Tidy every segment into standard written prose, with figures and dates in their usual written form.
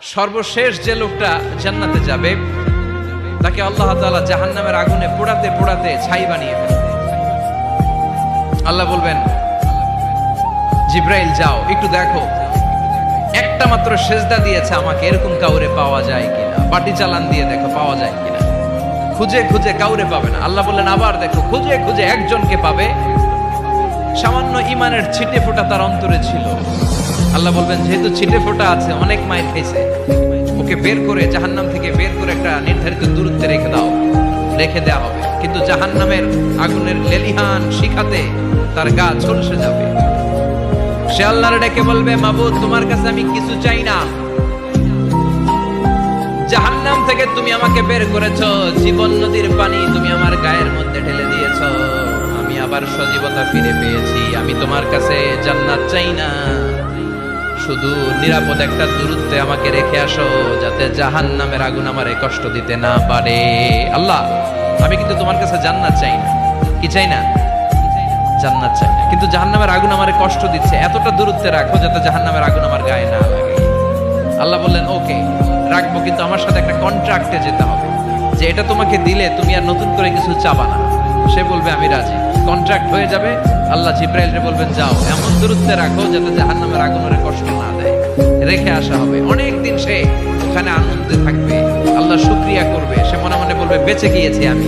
সর্বশেষ যে লোকটা জান্নাতে যাবে তাকে আল্লাহ তাআলা জাহান্নামের আগুনে পোড়াতে পোড়াতে ছাই বানিয়ে ফেলবে। আল্লাহ বলবেন, জিব্রাইল যাও একটু দেখো একটা মাত্র সেজদা দিয়েছে আমাকে, এরকম কাউরে পাওয়া যায় কিনা। পাটি চালান দিয়ে দেখো পাওয়া যায় কিনা। খুঁজে খুঁজে কাউরে পাবে না। আল্লাহ বললেন আবার দেখো, খুঁজে খুঁজে একজনকে পাবে, সামান্য ইমানের ছিটে ফোঁটা তার অন্তরে ছিল। আল্লাহ বলবেন যেহেতু ছিটে ফোঁটা আছে, অনেক মায়ের খাইছে, ওকে বের করে জাহান্নাম থেকে বের করে একটা নির্ধারিত দূরত্বে রেখে দাও। রেখে দেওয়া হবে, কিন্তু জাহান্নামের আগুনের লেলিহান শিখাতে তার গা ঝলসে যাবে। সে আল্লাহর ডেকে বলবে, মাবুদ তোমার কাছে আমি কিছু চাই না, জাহান্নাম থেকে তুমি আমাকে বের করেছো, জীবন নদীর পানি তুমি আমার গায়ের মধ্যে ঢেলে দিয়েছো, আমি আবার সজীবতা ফিরে পেয়েছি। আমি তোমার কাছে জান্নাত চাই না, শুধু নিরাপদ একটা দূরত্বে আমাকে রেখে আসো, যাতে জাহান্নামের আগুন আমারে কষ্ট দিতে না পারে। আল্লাহ আমি কিন্তু তোমার কাছে জান্নাত চাই না। কি চাই না? জান্নাত চাই না, কিন্তু জাহান্নামের আগুন আমারে কষ্ট দিচ্ছে, এতটা দূরত্বে রাখো যাতে জাহান্নামের আগুন আমার গায়ে না লাগে। আল্লাহ বললেন ওকে রাখবো, কিন্তু আমার সাথে একটা কন্ট্রাক্টে যেতে হবে, যে এটা তোমাকে দিলে তুমি আর নতুন করে কিছু চাবা না। সে বলবে আমি রাজি, কন্ট্রাক্ট হয়ে যাবে। আল্লাহ জিব্রাইলকে বলবেন যাও এমন দূরত্বে রাখো যাতে জাহান্নামের আগুন ওরে কষ্ট না দেয়। রেখে আসা হবে, অনেক দিন সে ওখানে আনন্দে থাকবে, আল্লাহ শুকরিয়া করবে। সে মনে মনে বলবে বেঁচে গিয়েছি, আমি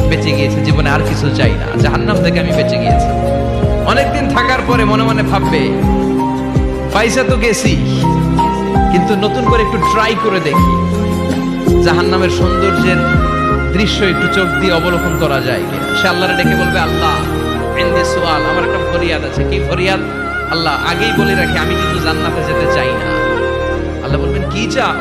বেঁচে গিয়েছি, জীবনে আর কিছু চাই না, জাহান্নাম থেকে আমি বেঁচে গিয়েছি। অনেকদিন থাকার পরে মনে মনে ভাববে পয়সা তো গেছি, কিন্তু নতুন করে একটু ট্রাই করে দেখি, জাহান্নামের সৌন্দর্যের দৃশ্য একটু চোখ দিয়ে অবলোকন করা যায় কিনা। সে আল্লাহরে ডেকে বলবে, আল্লাহ ইনদি সুআল, আমার একটা ফরিয়াদ আছে। কি ফরিয়াদ? আল্লাহ আগেই বলে রাখি আমি কিন্তু জান্নাতে যেতে চাই না। আল্লাহ বলবেন কি চাও?